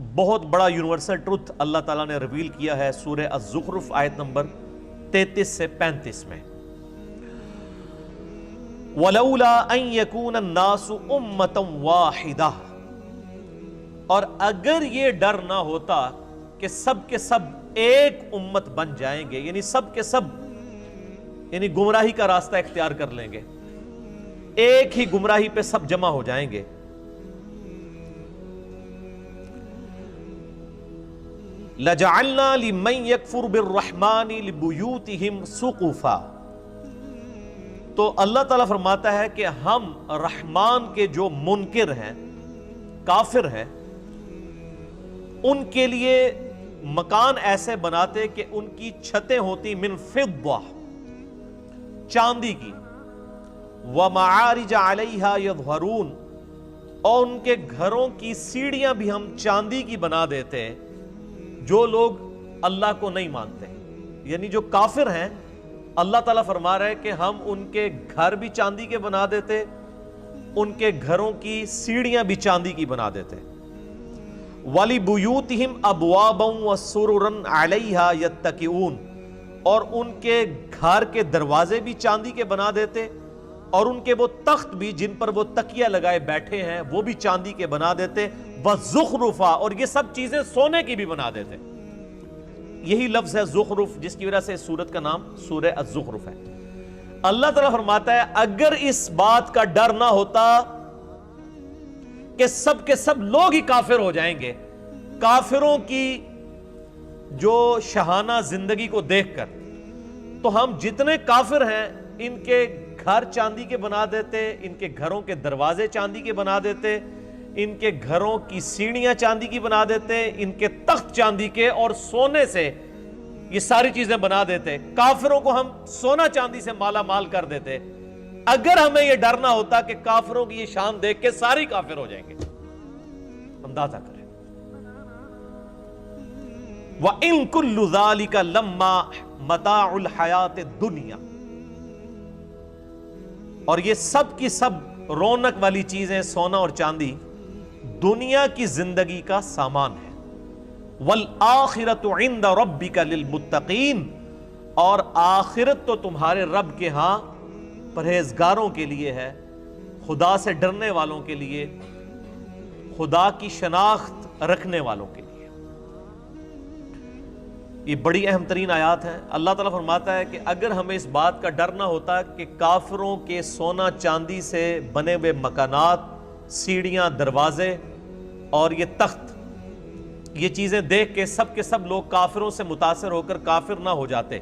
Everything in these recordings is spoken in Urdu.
بہت بڑا یونیورسل ٹروتھ اللہ تعالیٰ نے ریویل کیا ہے سورہ الزخرف آیت نمبر 33 سے 35 میں، وَلَوْلَا أَن يَكُونَ النَّاسُ أُمَّةً وَاحِدَةً، اور اگر یہ ڈر نہ ہوتا کہ سب کے سب ایک امت بن جائیں گے، یعنی سب کے سب یعنی گمراہی کا راستہ اختیار کر لیں گے، ایک ہی گمراہی پہ سب جمع ہو جائیں گے، لَجَعَلْنَا لِمَنْ يَكْفُرُ بِالرَّحْمَنِ لِبُيُوتِهِمْ سُقُفًا، تو اللہ تعالیٰ فرماتا ہے کہ ہم رحمان کے جو منکر ہیں، کافر ہیں، ان کے لیے مکان ایسے بناتے کہ ان کی چھتیں ہوتی من فضہ، چاندی کی، وَمَعَارِجَ عَلَيْهَا يَظْهَرُونَ، اور ان کے گھروں کی سیڑھیاں بھی ہم چاندی کی بنا دیتے ہیں، جو لوگ اللہ کو نہیں مانتے، یعنی جو کافر ہیں، اللہ تعالیٰ فرما رہا ہے کہ ہم ان کے گھر بھی چاندی کے بنا دیتے، ان کے گھروں کی سیڑھیاں بھی چاندی کی بنا دیتے، وَلِبُيُوتِهِمْ أَبْوَابًا وَسُرُرًا عَلَيْهَا يَتَّكِئُونَ، اور ان کے گھر کے دروازے بھی چاندی کے بنا دیتے، اور ان کے وہ تخت بھی جن پر وہ تکیہ لگائے بیٹھے ہیں وہ بھی چاندی کے بنا دیتے، وَزُخْرُفًا، اور یہ سب چیزیں سونے کی بھی بنا دیتے۔ یہی لفظ ہے زخرف، جس کی وجہ سے اس سورت کا نام سورہ الزخرف ہے۔ اللہ تعالیٰ فرماتا ہے اگر اس بات کا ڈر نہ ہوتا کہ سب کے سب لوگ ہی کافر ہو جائیں گے، کافروں کی جو شہانہ زندگی کو دیکھ کر، تو ہم جتنے کافر ہیں ان کے گھر چاندی کے بنا دیتے، ان کے گھروں کے دروازے چاندی کے بنا دیتے، ان کے گھروں کی سیڑھیاں چاندی کی بنا دیتے، ان کے تخت چاندی کے اور سونے سے یہ ساری چیزیں بنا دیتے، کافروں کو ہم سونا چاندی سے مالا مال کر دیتے، اگر ہمیں یہ ڈر نہ ہوتا کہ کافروں کی یہ شان دیکھ کے ساری کافر ہو جائیں گے۔ اندازہ کریں، وَإِن كُلُّ ذَلِكَ لَمَّا مَتَاعُ الْحَيَاةِ الدُّنْيَا، اور یہ سب کی سب رونق والی چیزیں، سونا اور چاندی، دنیا کی زندگی کا سامان ہے، وَالْآخِرَةُ عِنْدَ رَبِّكَ لِلْمُتَّقِينَ، اور آخرت تو تمہارے رب کے ہاں پرہیزگاروں کے لیے ہے، خدا سے ڈرنے والوں کے لیے، خدا کی شناخت رکھنے والوں کے لیے۔ یہ بڑی اہم ترین آیات ہے۔ اللہ تعالیٰ فرماتا ہے کہ اگر ہمیں اس بات کا ڈر نہ ہوتا کہ کافروں کے سونا چاندی سے بنے ہوئے مکانات، سیڑھیاں، دروازے اور یہ تخت، یہ چیزیں دیکھ کے سب لوگ کافروں سے متاثر ہو کر کافر نہ ہو جاتے،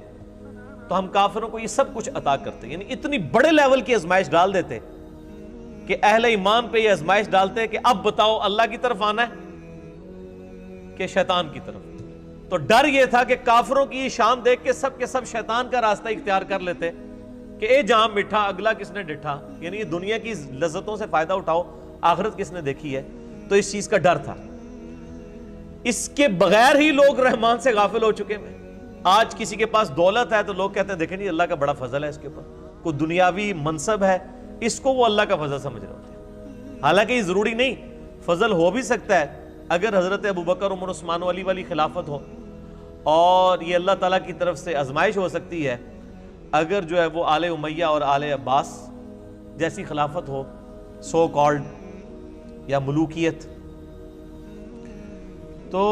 تو ہم کافروں کو یہ سب کچھ عطا کرتے، یعنی اتنی بڑے لیول کی آزمائش ڈال دیتے کہ اہل ایمان پہ یہ آزمائش ڈالتے کہ اب بتاؤ اللہ کی طرف آنا ہے کہ شیطان کی طرف۔ تو ڈر یہ تھا کہ کافروں کی یہ شان دیکھ کے سب شیطان کا راستہ اختیار کر لیتے کہ اے جہاں مٹھا اگلا کس نے ڈٹھا، یعنی یہ دنیا کی لذتوں سے فائدہ اٹھاؤ، آخرت کس نے دیکھی ہے۔ تو اس چیز کا ڈر تھا، اس کے بغیر ہی لوگ رحمان سے غافل ہو چکے ہیں۔ آج کسی کے پاس دولت ہے تو لوگ کہتے ہیں دیکھیں جی اللہ کا بڑا فضل ہے اس کے اوپر، کوئی دنیاوی منصب ہے، اس کو وہ اللہ کا فضل سمجھ رہے ہوتے ہیں، حالانکہ یہ ضروری نہیں، فضل ہو بھی سکتا ہے اگر حضرت ابوبکر، عمر، عثمان و علی والی خلافت ہو، اور یہ اللہ تعالیٰ کی طرف سے آزمائش ہو سکتی ہے اگر جو ہے وہ آل امیہ اور آل عباس جیسی خلافت ہو، سو کالڈ، یا ملوکیت۔ تو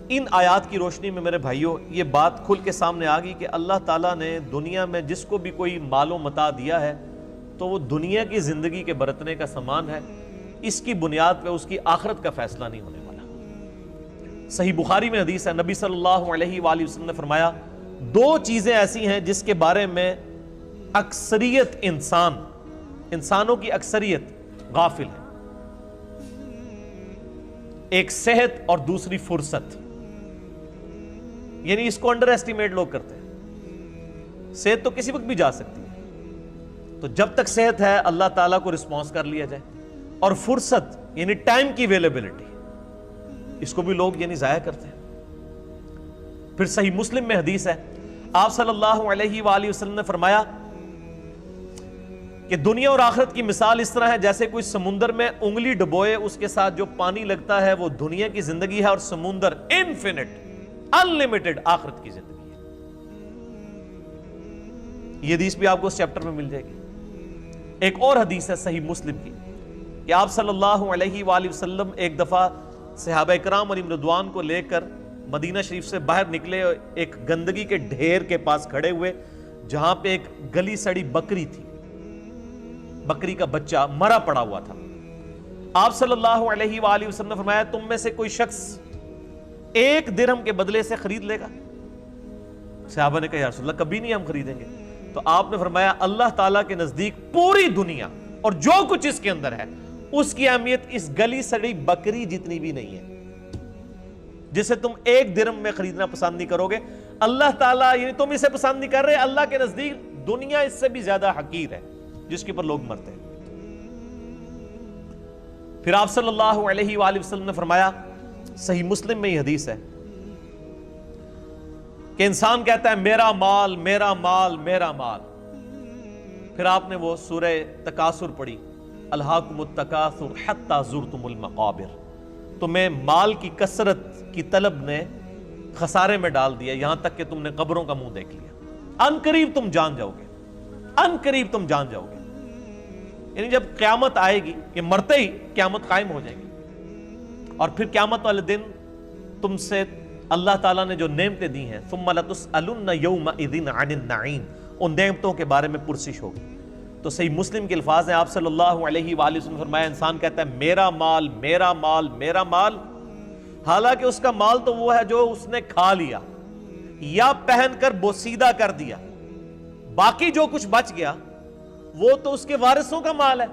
ان آیات کی روشنی میں میرے بھائیوں یہ بات کھل کے سامنے آ گئی کہ اللہ تعالیٰ نے دنیا میں جس کو بھی کوئی مال و متاع دیا ہے تو وہ دنیا کی زندگی کے برتنے کا سامان ہے، اس کی بنیاد پہ اس کی آخرت کا فیصلہ نہیں ہونے والا۔ صحیح بخاری میں حدیث ہے، نبی صلی اللہ علیہ وآلہ وسلم نے فرمایا دو چیزیں ایسی ہیں جس کے بارے میں اکثریت انسانوں کی اکثریت غافل ہے، ایک صحت اور دوسری فرصت، یعنی اس کو انڈر ایسٹیمیٹ لوگ کرتے ہیں۔ صحت تو کسی وقت بھی جا سکتی ہے، تو جب تک صحت ہے اللہ تعالیٰ کو رسپانس کر لیا جائے، اور فرصت یعنی ٹائم کی اویلیبلٹی، اس کو بھی لوگ یعنی ضائع کرتے ہیں۔ پھر صحیح مسلم میں حدیث ہے، آپ صلی اللہ علیہ وآلہ وسلم نے فرمایا کہ دنیا اور آخرت کی مثال اس طرح ہے جیسے کوئی سمندر میں انگلی ڈبوئے، اس کے ساتھ جو پانی لگتا ہے وہ دنیا کی زندگی ہے، اور سمندر انفینٹ انلمیٹڈ آخرت کی زندگی ہے۔ یہ حدیث بھی آپ کو اس چیپٹر میں مل جائے گی۔ ایک اور حدیث ہے صحیح مسلم کی کہ آپ صلی اللہ علیہ وآلہ وسلم ایک دفعہ صحابہ اکرام علیہم رضوان کو لے کر مدینہ شریف سے باہر نکلے، ایک گندگی کے ڈھیر کے پاس کھڑے ہوئے جہاں پہ ایک گلی سڑی بکری تھی، بکری کا بچہ مرا پڑا ہوا تھا۔ آپ صلی اللہ علیہ وآلہ وسلم نے فرمایا تم میں سے کوئی شخص 1 درہم کے بدلے سے خرید لے گا؟ صحابہ نے کہا یا رسول اللہ کبھی نہیں ہم خریدیں گے۔ تو آپ نے فرمایا اللہ تعالیٰ کے نزدیک پوری دنیا اور جو کچھ اس کے اندر ہے اس کی اہمیت اس گلی سڑی بکری جتنی بھی نہیں ہے، جسے تم 1 درہم میں خریدنا پسند نہیں کرو گے۔ اللہ تعالیٰ یعنی تم اسے پسند نہیں کر رہے، اللہ کے نزدیک دنیا اس سے بھی زیادہ حقیر ہے جس کے اوپر لوگ مرتے ہیں۔ پھر آپ صلی اللہ علیہ وآلہ وسلم نے فرمایا، صحیح مسلم میں یہ حدیث ہے کہ انسان کہتا ہے میرا مال میرا مال میرا مال، پھر آپ نے وہ سورہ تکاثر پڑھی، الہاکم التکاثر حتی زرتم المقابر، تمہیں مال کی کثرت کی طلب نے خسارے میں ڈال دیا یہاں تک کہ تم نے قبروں کا منہ دیکھ لیا، ان قریب تم جان جاؤ گے، ان قریب تم جان جاؤ گے۔ یعنی جب قیامت آئے گی، یہ مرتے ہی قیامت قائم ہو جائے گی، اور پھر قیامت والے دن تم سے اللہ تعالیٰ نے جو نعمتیں دی ہیں ثم لتسألن یومئذ عن النعیم، ان نعمتوں کے بارے میں پرسش ہوگی۔ تو صحیح مسلم کے الفاظ ہیں، آپ صلی اللہ علیہ وآلہ وسلم فرمایا انسان کہتا ہے میرا مال میرا مال میرا مال، حالانکہ اس کا مال تو وہ ہے جو اس نے کھا لیا یا پہن کر بوسیدہ کر دیا، باقی جو کچھ بچ گیا وہ تو اس کے وارثوں کا مال ہے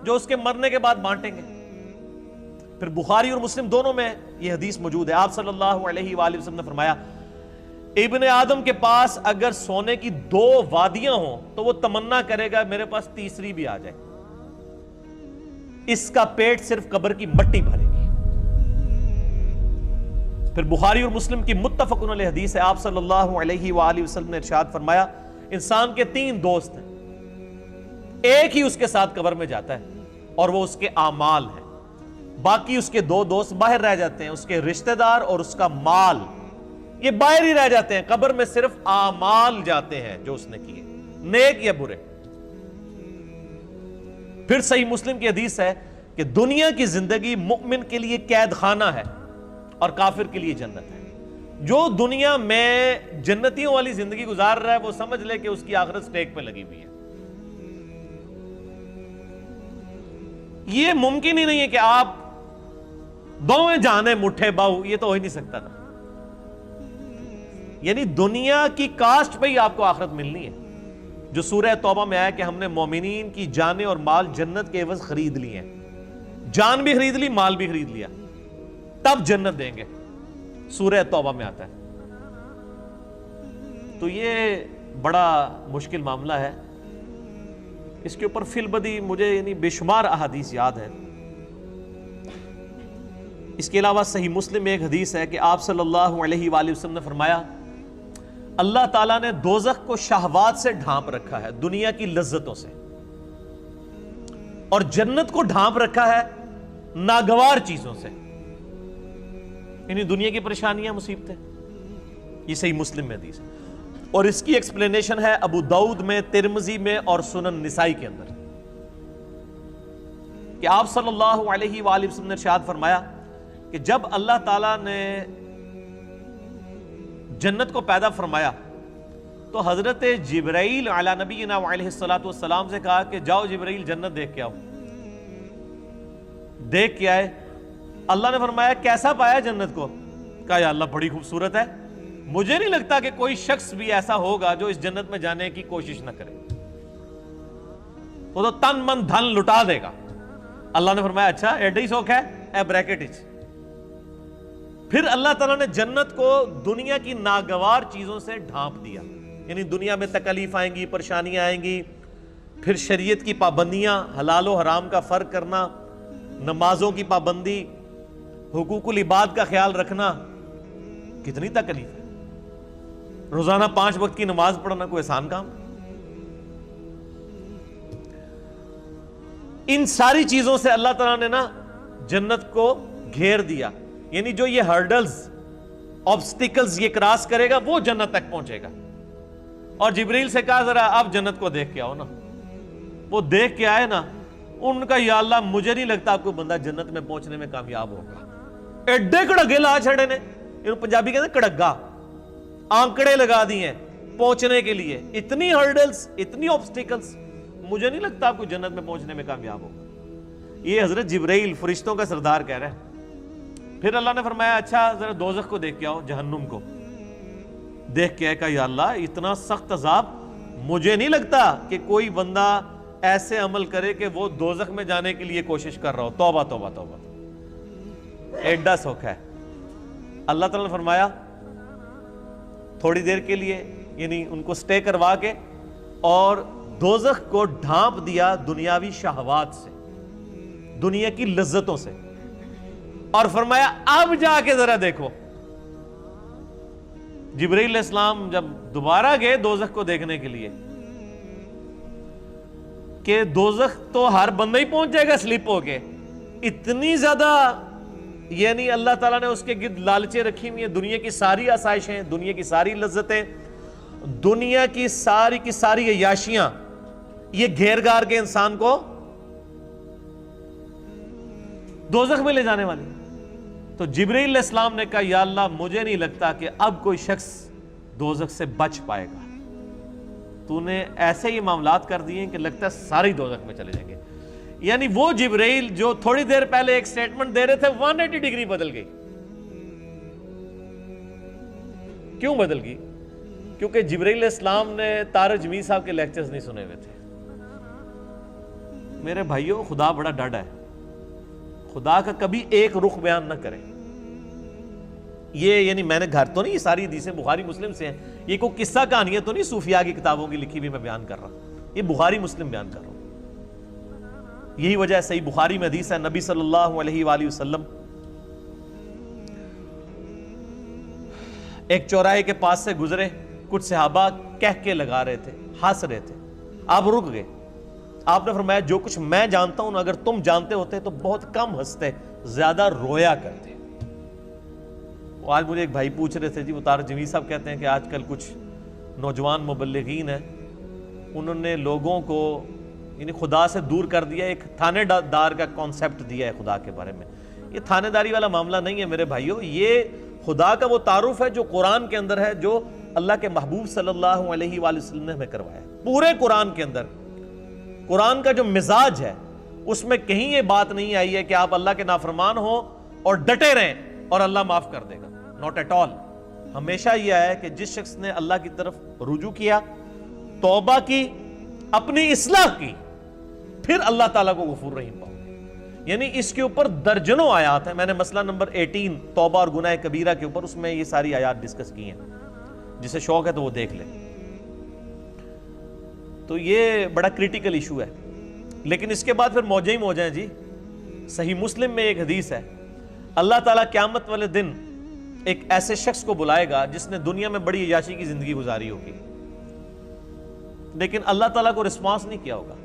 جو اس کے مرنے کے بعد بانٹیں گے۔ پھر بخاری اور مسلم دونوں میں یہ حدیث موجود ہے، آپ صلی اللہ علیہ وآلہ وسلم نے فرمایا ابن آدم کے پاس اگر سونے کی 2 وادیاں ہوں تو وہ تمنا کرے گا میرے پاس تیسری بھی آ جائے، اس کا پیٹ صرف قبر کی مٹی بھرے گی۔ پھر بخاری اور مسلم کی متفقن علیہ حدیث ہے، آپ صلی اللہ علیہ وآلہ وسلم نے ارشاد فرمایا انسان کے 3 دوست ہیں، ایک ہی اس کے ساتھ قبر میں جاتا ہے اور وہ اس کے اعمال ہیں، باقی اس کے 2 دوست باہر رہ جاتے ہیں، اس کے رشتہ دار اور اس کا مال، یہ باہر ہی رہ جاتے ہیں، قبر میں صرف اعمال جاتے ہیں جو اس نے کیے، نیک یا برے۔ پھر صحیح مسلم کی حدیث ہے کہ دنیا کی زندگی مومن کے لیے قید خانہ ہے اور کافر کے لیے جنت ہے۔ جو دنیا میں جنتیوں والی زندگی گزار رہا ہے وہ سمجھ لے کہ اس کی آخرت سٹیک پہ لگی ہوئی ہے۔ یہ ممکن ہی نہیں ہے کہ آپ دونوں جانے مٹھے باؤ، یہ تو ہو ہی نہیں سکتا تھا۔ یعنی دنیا کی کاسٹ پہ ہی آپ کو آخرت ملنی ہے، جو سورہ توبہ میں آیا کہ ہم نے مومنین کی جانیں اور مال جنت کے عوض خرید لیے ہیں، جان بھی خرید لی مال بھی خرید لیا، تب جنت دیں گے، سورہ توبہ میں آتا ہے۔ تو یہ بڑا مشکل معاملہ ہے، اس کے اوپر فی البدی مجھے یعنی بے شمار احادیث یاد ہیں۔ اس کے علاوہ صحیح مسلم میں ایک حدیث ہے کہ آپ صلی اللہ علیہ وآلہ وسلم نے فرمایا اللہ تعالیٰ نے دوزخ کو شہوات سے ڈھانپ رکھا ہے، دنیا کی لذتوں سے، اور جنت کو ڈھانپ رکھا ہے ناگوار چیزوں سے، یعنی دنیا کی پریشانیاں مصیبتیں۔ یہ صحیح مسلم میں حدیث ہے، اور اس کی ایکسپلینیشن ہے ابو داؤد میں، ترمذی میں اور سنن نسائی کے اندر، کہ آپ صلی اللہ علیہ وآلہ وسلم نے ارشاد فرمایا کہ جب اللہ تعالیٰ نے جنت کو پیدا فرمایا تو حضرت جبرائیل علی نبینا علیہ السلام سے کہا کہ جاؤ جبرائیل جنت دیکھ کے آؤ۔ دیکھ کے آئے، اللہ نے فرمایا کیسا پایا جنت کو؟ کہا یا اللہ بڑی خوبصورت ہے، مجھے نہیں لگتا کہ کوئی شخص بھی ایسا ہوگا جو اس جنت میں جانے کی کوشش نہ کرے، وہ تو تن من دھن لٹا دے گا۔ اللہ نے فرمایا اچھا ایڈا ہی سوکھ ہے، اے بریکٹ اچ۔ پھر اللہ تعالیٰ نے جنت کو دنیا کی ناگوار چیزوں سے ڈھانپ دیا، یعنی دنیا میں تکلیف آئیں گی، پریشانیاں آئیں گی، پھر شریعت کی پابندیاں، حلال و حرام کا فرق کرنا، نمازوں کی پابندی، حقوق العباد کا خیال رکھنا، کتنی تکلیف ہے۔ روزانہ 5 وقت کی نماز پڑھنا کوئی آسان کام؟ ان ساری چیزوں سے اللہ تعالیٰ نے نا جنت کو گھیر دیا. یعنی جو یہ ہرڈلز، آبسٹیکلز یہ کراس کرے گا وہ جنت تک پہنچے گا. اور جبریل سے کہا ذرا آپ جنت کو دیکھ کے آؤ نا. وہ دیکھ کے آئے نا, ان کا یا اللہ مجھے نہیں لگتا آپ کو بندہ جنت میں پہنچنے میں کامیاب ہوگا. ایڈے کڑگے لا چھڑے نے, پنجابی کہتے ہیں کڑگا, آنکڑے لگا دیے پہنچنے کے لیے. اتنی ہرڈلز, اتنی آبسٹیکلز, مجھے نہیں لگتا آپ کو جنت میں پہنچنے میں کامیاب ہوگا. یہ حضرت جبرائیل فرشتوں کا سردار کہہ رہا ہے. پھر اللہ نے فرمایا اچھا ذرا دوزخ کو دیکھ کے آؤ, جہنم کو دیکھ کے آئے. کہا یا اللہ اتنا سخت عذاب, مجھے نہیں لگتا کہ کوئی بندہ ایسے عمل کرے کہ وہ دوزخ میں جانے کے لیے کوشش کر رہا ہو. توبہ توبہ توبہ, ایڈا سوکھا ہے. اللہ تعالیٰ نے فرمایا تھوڑی دیر کے لیے, یعنی ان کو سٹے کروا کے, اور دوزخ کو ڈھانپ دیا دنیاوی شہوات سے, دنیا کی لذتوں سے, اور فرمایا اب جا کے ذرا دیکھو. جبرائیل علیہ السلام جب دوبارہ گئے دوزخ کو دیکھنے کے لیے, کہ دوزخ تو ہر بندہ ہی پہنچ جائے گا سلپ ہو کے, اتنی زیادہ یعنی اللہ تعالیٰ نے اس کے گرد لالچیں رکھی ہوئی ہیں. دنیا کی ساری آسائشیں, دنیا کی ساری لذتیں, دنیا کی ساری عیاشیاں یہ گھیر گار کے انسان کو دوزخ میں لے جانے والی. تو جبرائیل علیہ السلام نے کہا یا اللہ مجھے نہیں لگتا کہ اب کوئی شخص دوزخ سے بچ پائے گا. تو نے ایسے ہی معاملات کر دیے کہ لگتا ہے سارے دوزخ میں چلے جائیں گے. یعنی وہ جبرائیل جو تھوڑی دیر پہلے ایک سٹیٹمنٹ دے رہے تھے 180 ڈگری بدل گئی. کیوں بدل گئی؟ کیونکہ جبرائیل علیہ السلام نے طارق جمیل صاحب کے لیکچرز نہیں سنے ہوئے تھے. میرے بھائیوں, خدا بڑا ڈاڈا ہے, خدا کا کبھی ایک رخ بیان نہ کرے. یہ یعنی میں نے گھر تو نہیں, یہ ساری حدیثیں بخاری مسلم سے ہیں, یہ کوئی قصہ کہانی ہے تو نہیں صوفیاء کی کتابوں کی لکھی بھی میں بیان کر رہا ہوں, یہ بخاری مسلم بیان کر رہا ہوں. یہی وجہ ہے صحیح بخاری میں حدیث ہے, نبی صلی اللہ علیہ وآلہ وسلم ایک چوراہے کے پاس سے گزرے, کچھ صحابہ کہہ کے لگا رہے تھے, ہنس رہے تھے. آپ رک گئے, آپ نے فرمایا جو کچھ میں جانتا ہوں اگر تم جانتے ہوتے تو بہت کم ہنستے, زیادہ رویا کرتے. آج مجھے ایک بھائی پوچھ رہے تھے جی, وہ طارق جمیل صاحب کہتے ہیں کہ آج کل کچھ نوجوان مبلغین ہیں, انہوں نے لوگوں کو یعنی خدا سے دور کر دیا, ایک تھانے دار کا کانسیپٹ دیا ہے خدا کے بارے میں. یہ تھانے داری والا معاملہ نہیں ہے میرے بھائیوں, یہ خدا کا وہ تعارف ہے جو قرآن کے اندر ہے, جو اللہ کے محبوب صلی اللہ علیہ وآلہ وسلم نے ہمیں کروایا. پورے قرآن کے اندر قرآن کا جو مزاج ہے اس میں کہیں یہ بات نہیں آئی ہے کہ آپ اللہ کے نافرمان ہو اور ڈٹے رہیں اور اللہ معاف کر دے گا. Not at all. ہمیشہ یہ ہے کہ جس شخص نے اللہ کی طرف رجوع کیا, توبہ کی, اپنی اصلاح کی, پھر اللہ تعالیٰ کو غفور رحیم پاؤ گے. یعنی اس کے اوپر درجنوں آیات ہیں. میں نے مسئلہ نمبر 18 توبہ اور گناہ کبیرہ کے اوپر, اس میں یہ ساری آیات ڈسکس کی ہیں, جسے شوق ہے تو وہ دیکھ لے. تو یہ بڑا کریٹیکل ایشو ہے. لیکن اس کے بعد پھر موجیں ہی موجیں ہیں جی. صحیح مسلم میں ایک حدیث ہے, اللہ تعالیٰ قیامت والے دن ایک ایسے شخص کو بلائے گا جس نے دنیا میں بڑی عیاشی کی زندگی گزاری ہوگی, لیکن اللہ تعالیٰ کو رسپانس نہیں کیا ہوگا.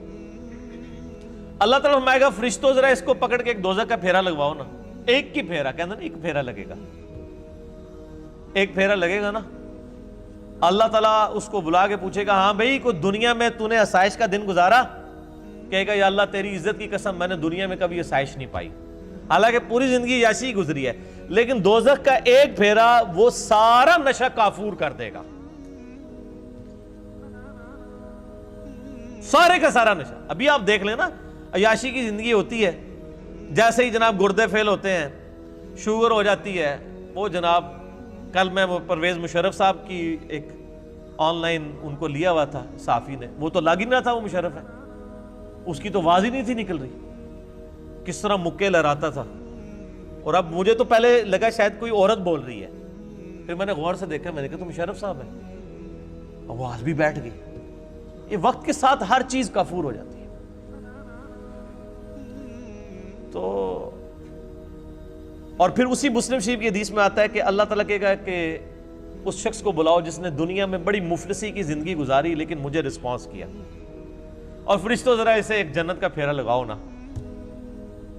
اللہ تعالیٰ فرمائے گا فرشتوں ذرا اس کو پکڑ کے ایک دوزخ کا پھیرا لگواؤ نا. ایک کی پھیرا, کہنا نا ایک پھیرا لگے گا, ایک پھیرا لگے گا نا. اللہ تعالیٰ اس کو بلا کے پوچھے گا ہاں بھائی کوئی دنیا میں تو نے آسائش کا دن گزارا؟ کہے گا یا اللہ تیری عزت کی قسم میں نے دنیا میں کبھی آسائش نہیں پائی. حالانکہ پوری زندگی عیاشی گزری ہے, لیکن دوزخ کا ایک پھیرا وہ سارا نشہ کافور کر دے گا, سارے کا سارا نشہ. ابھی آپ دیکھ لیں نا, عیاشی کی زندگی ہوتی ہے, جیسے ہی جناب گردے فیل ہوتے ہیں, شوگر ہو جاتی ہے, وہ جناب کل میں وہ پرویز مشرف صاحب کی ایک آن لائن ان کو لیا ہوا تھا صحافی نے, وہ تو لگ ہی نہ تھا, وہ مشرف ہے, اس کی تو آواز ہی نہیں تھی نکل رہی, کس طرح مکے لہراتا تھا. اور اب مجھے تو پہلے لگا شاید کوئی عورت بول رہی ہے, پھر میں نے غور سے دیکھا, میں نے کہا تو مشرف صاحب ہے, آواز بھی بیٹھ گئی. یہ وقت کے ساتھ ہر چیز کافور ہو جاتی ہے. تو اور پھر اسی مسلم شریف کی حدیث میں آتا ہے کہ اللہ تعالیٰ کہے گا کہ اس شخص کو بلاؤ جس نے دنیا میں بڑی مفلسی کی زندگی گزاری لیکن مجھے رسپانس کیا, اور فرشتوں ذرا اسے ایک جنت کا پھیرا لگاؤ نا.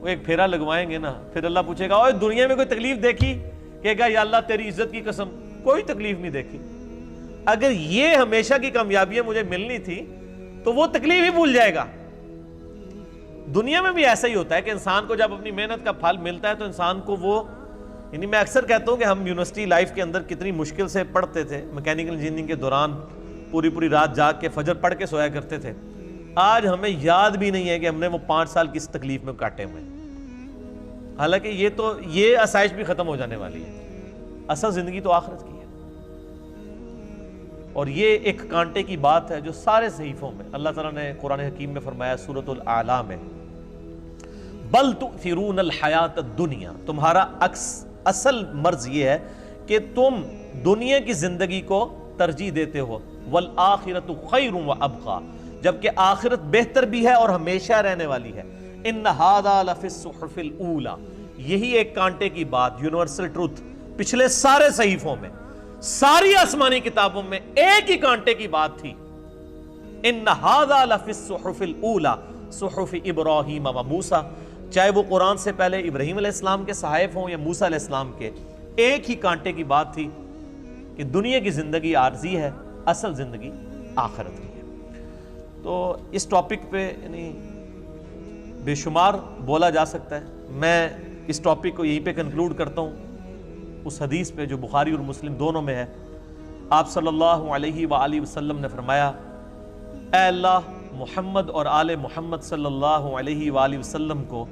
وہ ایک پھیرا لگوائیں گے نا، پھر اللہ پوچھے گا اوے دنیا میں کوئی تکلیف دیکھی؟ کہے گا یا اللہ تیری عزت کی قسم کوئی تکلیف نہیں دیکھی۔ اگر یہ ہمیشہ کی کامیابیاں مجھے ملنی تھی تو وہ تکلیف ہی بھول جائے گا۔ دنیا میں بھی ایسا ہی ہوتا ہے کہ انسان کو جب اپنی محنت کا پھل ملتا ہے تو انسان کو وہ، یعنی میں اکثر کہتا ہوں کہ ہم یونیورسٹی لائف کے اندر کتنی مشکل سے پڑھتے تھے، میکینیکل انجینئرنگ کے دوران پوری رات جاگ کے فجر پڑھ کے سویا کرتے تھے، آج ہمیں یاد بھی نہیں ہے کہ ہم نے وہ 5 سال کس تکلیف میں کاٹے ہوئے ہیں۔ حالانکہ یہ آسائش بھی ختم ہو جانے والی ہے، اصل زندگی تو آخرت کی ہے۔ اور یہ ایک کانٹے کی بات ہے جو سارے صحیفوں میں اللہ تعالیٰ نے قرآن حکیم میں فرمایا سورۃ الاعلیٰ میں، بل تؤثرون الحیات الدنیا، تمہارا اصل مرض یہ ہے کہ تم دنیا کی زندگی کو ترجیح دیتے ہو، والآخرۃ خیر وابقیٰ، جبکہ آخرت بہتر بھی ہے اور ہمیشہ رہنے والی ہے۔ ان ھذا لفی الصحف الاولی، یہی ایک کانٹے کی بات، یونیورسل ٹروتھ، پچھلے سارے صحیفوں میں، ساری آسمانی کتابوں میں ایک ہی کانٹے کی بات تھی، ان ھذا لفی الصحف الاولی صحف ابراہیم و موسیٰ، چاہے وہ قرآن سے پہلے ابراہیم علیہ السلام کے صحائف ہوں یا موسیٰ علیہ السلام کے، ایک ہی کانٹے کی بات تھی کہ دنیا کی زندگی عارضی ہے، اصل زندگی آخرت کی ہے۔ تو اس ٹاپک پہ یعنی بے شمار بولا جا سکتا ہے، میں اس ٹاپک کو یہیں پہ کنکلوڈ کرتا ہوں اس حدیث پہ جو بخاری اور مسلم دونوں میں ہے۔ آپ صلی اللہ علیہ وآلہ وسلم نے فرمایا، اے اللہ محمد اور آل محمد صلی اللہ علیہ وآلہ وسلم کو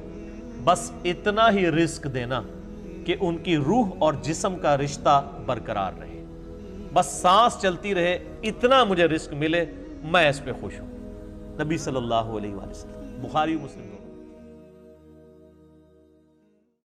بس اتنا ہی رزق دینا کہ ان کی روح اور جسم کا رشتہ برقرار رہے، بس سانس چلتی رہے، اتنا مجھے رزق ملے، میں اس پہ خوش ہوں۔ نبی صلی اللہ علیہ وآلہ وسلم، بخاری مسلم۔